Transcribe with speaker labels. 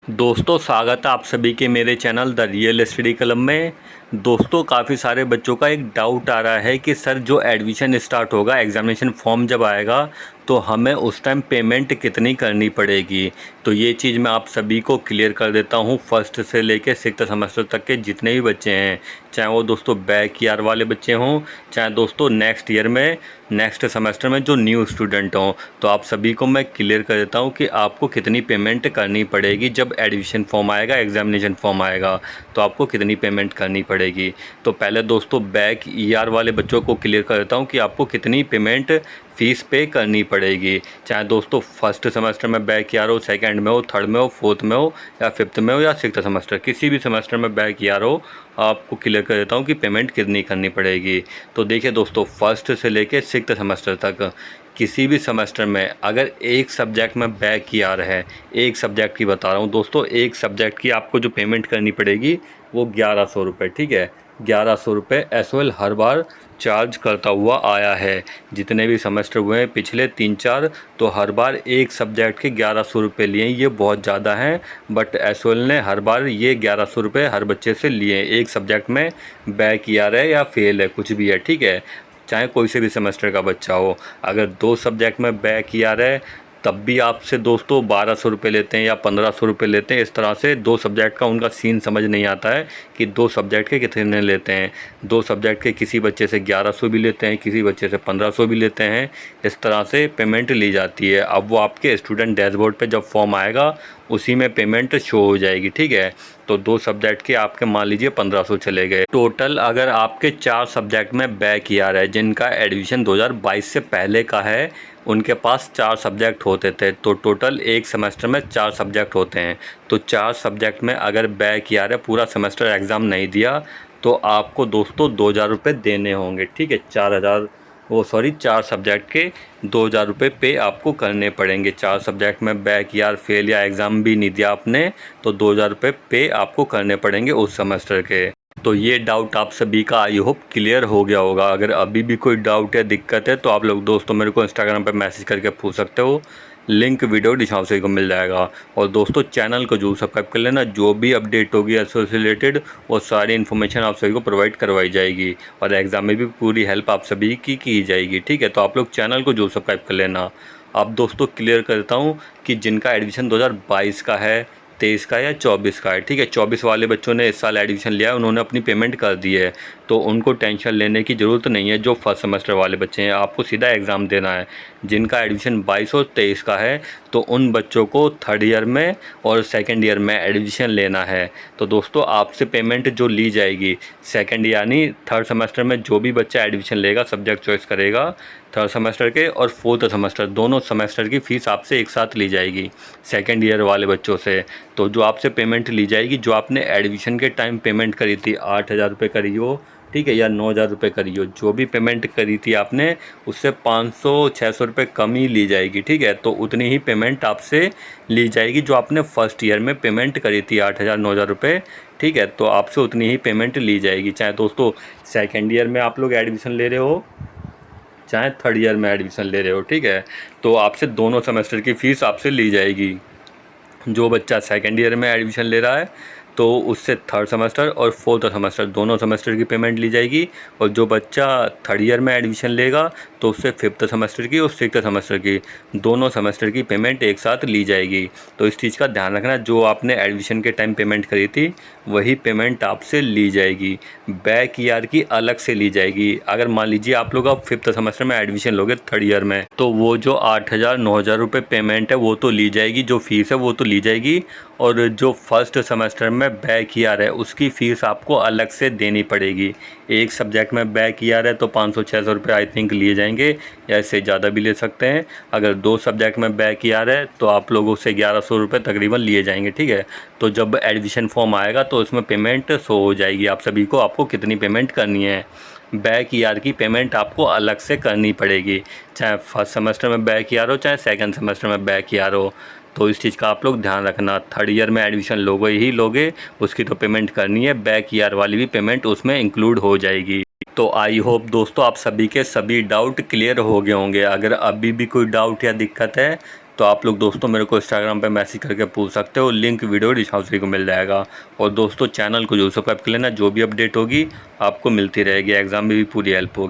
Speaker 1: दोस्तों स्वागत है आप सभी के मेरे channel the real study club में। दोस्तों काफ़ी सारे बच्चों का एक डाउट आ रहा है कि सर जो एडमिशन स्टार्ट होगा, एग्ज़ामिनेशन फॉर्म जब आएगा तो हमें उस टाइम पेमेंट कितनी करनी पड़ेगी। तो ये चीज़ मैं आप सभी को क्लियर कर देता हूँ। फर्स्ट से लेके सिक्स्थ सेमेस्टर तक के जितने भी बच्चे हैं, चाहे वो दोस्तों बैक ईयर वाले बच्चे हों, चाहे दोस्तों नेक्स्ट ईयर में नेक्स्ट सेमेस्टर में जो न्यू स्टूडेंट हों, तो आप सभी को मैं क्लियर कर देता हूँ कि आपको कितनी पेमेंट करनी पड़ेगी। जब एडमिशन फॉर्म आएगा, एग्ज़ामिनेशन फॉर्म आएगा, तो आपको कितनी पेमेंट करनी पड़ेगी। तो पहले दोस्तों बैक ईयर वाले बच्चों को क्लियर कर देता हूँ कि आपको कितनी पेमेंट फ़ीस पे करनी पड़ेगी। चाहे दोस्तों फर्स्ट सेमेस्टर में बैक ईयर हो, सेकंड में हो, थर्ड में हो, फोर्थ में हो, या फिफ्थ में हो, या सिक्स्थ सेमेस्टर, किसी भी सेमेस्टर में बैक ईयर हो, आपको क्लियर कर देता हूँ कि पेमेंट कितनी करनी पड़ेगी। तो देखिए दोस्तों, फर्स्ट से लेके सिक्स्थ सेमेस्टर तक किसी भी सेमेस्टर में अगर एक सब्जेक्ट में बैक ईयर है, एक सब्जेक्ट की बता रहा हूँ दोस्तों, एक सब्जेक्ट की आपको जो पेमेंट करनी पड़ेगी वो 1100 रुपये, ठीक है। 1100 रुपये एसओएल हर बार चार्ज करता हुआ आया है। जितने भी सेमेस्टर हुए हैं पिछले 3-4, तो हर बार एक सब्जेक्ट के 1100 रुपये लिए। ये बहुत ज़्यादा हैं, बट एसओएल ने हर बार ये 1100 रुपये हर बच्चे से लिए। एक सब्जेक्ट में बैक ईयर है या फेल है, कुछ भी है, ठीक है, चाहे कोई से भी सेमेस्टर का बच्चा हो। अगर दो सब्जेक्ट में बैक ईयर है तब भी आपसे दोस्तों 1200 रुपये लेते हैं या 1500 रुपये लेते हैं। इस तरह से दो सब्जेक्ट का उनका सीन समझ नहीं आता है कि दो सब्जेक्ट के कितने लेते हैं। दो सब्जेक्ट के किसी बच्चे से 1100 भी लेते हैं, किसी बच्चे से 1500 भी लेते हैं। इस तरह से पेमेंट ली जाती है। अब वो आपके स्टूडेंट डैशबोर्ड पे जब फॉर्म आएगा उसी में पेमेंट शो हो जाएगी, ठीक है। तो दो सब्जेक्ट के आपके मान लीजिए 1500 चले गए। टोटल अगर आपके 4 सब्जेक्ट में बैक ईयर है, जिनका एडमिशन 2022 से पहले का है, उनके पास 4 सब्जेक्ट होते थे, तो टोटल एक सेमेस्टर में 4 सब्जेक्ट होते हैं। तो 4 सब्जेक्ट में अगर बैक ईयर है, पूरा सेमेस्टर एग्ज़ाम नहीं दिया, तो आपको दोस्तों 2000 रुपये देने होंगे, ठीक है। 4 सब्जेक्ट के 2000 रुपये पे आपको करने पड़ेंगे। 4 सब्जेक्ट में बैक ईयर, फेल या एग्ज़ाम भी नहीं दिया आपने, तो 2000 रुपये पे आपको करने पड़ेंगे उस सेमेस्टर के। तो ये डाउट आप सभी का आई होप क्लियर हो गया होगा। अगर अभी भी कोई डाउट या दिक्कत है तो आप लोग दोस्तों मेरे को इंस्टाग्राम पे मैसेज करके पूछ सकते हो। लिंक वीडियो डिस्क्रिप्शन को मिल जाएगा। और दोस्तों चैनल को जरूर सब्सक्राइब कर लेना। जो भी अपडेट होगी इससे रिलेटेड वो सारी इन्फॉर्मेशन आप सभी को प्रोवाइड करवाई जाएगी, और एग्ज़ाम में भी पूरी हेल्प आप सभी की जाएगी, ठीक है। तो आप लोग चैनल को जरूर सब्सक्राइब कर लेना। अब दोस्तों क्लियर करता हूँ कि जिनका एडमिशन 2022 का है, 23 का या 24 का है, ठीक है। 24 वाले बच्चों ने इस साल एडमिशन लिया है, उन्होंने अपनी पेमेंट कर दी है, तो उनको टेंशन लेने की ज़रूरत नहीं है। जो फर्स्ट सेमेस्टर वाले बच्चे हैं, आपको सीधा एग्ज़ाम देना है। जिनका एडमिशन 22 और 23 का है, तो उन बच्चों को थर्ड ईयर में और सेकंड ईयर में एडमिशन लेना है। तो दोस्तों आपसे पेमेंट जो ली जाएगी सेकंड यानी थर्ड सेमेस्टर में, जो भी बच्चा एडमिशन लेगा, सब्जेक्ट चॉइस करेगा, थर्ड सेमेस्टर के और फोर्थ सेमेस्टर दोनों सेमेस्टर की फ़ीस आपसे एक साथ ली जाएगी सेकंड ईयर वाले बच्चों से। तो जो आपसे पेमेंट ली जाएगी, जो आपने एडमिशन के टाइम पेमेंट करी थी, 8000 रुपये करी हो, ठीक है, या 9000 रुपये करी हो, जो भी पेमेंट करी थी आपने, उससे 500-600 रुपये कम ही ली जाएगी, ठीक है। तो उतनी ही पेमेंट आपसे ली जाएगी जो आपने फर्स्ट ईयर में पेमेंट करी थी, 8000-9000 रुपये, ठीक है। तो आपसे उतनी ही पेमेंट ली जाएगी, चाहे दोस्तों सेकेंड ईयर में आप लोग एडमिशन ले रहे हो, चाहे थर्ड ईयर में एडमिशन ले रहे हो, ठीक है। तो आपसे दोनों सेमेस्टर की फ़ीस आपसे ली जाएगी। जो बच्चा सेकेंड ईयर में एडमिशन ले रहा है तो उससे थर्ड सेमेस्टर और फोर्थ सेमेस्टर दोनों सेमेस्टर की पेमेंट ली जाएगी। और जो बच्चा थर्ड ईयर में एडमिशन लेगा तो उससे फिफ्थ सेमेस्टर की और सिक्स्थ सेमेस्टर की दोनों सेमेस्टर की पेमेंट एक साथ ली जाएगी। तो इस चीज़ का ध्यान रखना, जो आपने एडमिशन के टाइम पेमेंट करी थी वही पेमेंट आपसे ली जाएगी, बैक ईयर की अलग से ली जाएगी। अगर मान लीजिए आप लोग अब फिफ्थ सेमेस्टर में एडमिशन लोगे थर्ड ईयर में, तो वो जो 8000-9000 रुपये पेमेंट है वो तो ली जाएगी, जो फ़ीस है वो तो ली जाएगी। और जो फर्स्ट सेमेस्टर में बैक ईयर है उसकी फ़ीस आपको अलग से देनी पड़ेगी। एक सब्जेक्ट में बैक ईयर है तो 500-600 रुपये आई थिंक लिए जाएंगे, या इससे ज़्यादा भी ले सकते हैं। अगर दो सब्जेक्ट में बैक ईयर है तो आप लोगों से 1100 रुपये तकरीबन लिए जाएंगे, ठीक है। तो जब एडमिशन फॉर्म आएगा तो उसमें पेमेंट शो हो जाएगी आप सभी को, आपको कितनी पेमेंट करनी है। बैक ईयर की पेमेंट आपको अलग से करनी पड़ेगी, चाहे फर्स्ट सेमेस्टर में बैक ईयर हो, चाहे सेकंड सेमेस्टर में बैक ईयर हो। तो इस चीज़ का आप लोग ध्यान रखना। थर्ड ईयर में एडमिशन लोगे ही लोगे, उसकी तो पेमेंट करनी है, बैक ईयर वाली भी पेमेंट उसमें इंक्लूड हो जाएगी। तो आई होप दोस्तों आप सभी के सभी डाउट क्लियर हो गए होंगे। अगर अभी भी कोई डाउट या दिक्कत है तो आप लोग दोस्तों मेरे को इंस्टाग्राम पे मैसेज करके पूछ सकते हो, लिंक वीडियो डिस्क्रिप्शन को मिल जाएगा। और दोस्तों चैनल को जो सब्सक्राइब कर लेना, जो भी अपडेट होगी आपको मिलती रहेगी, एग्ज़ाम में भी पूरी हेल्प होगी।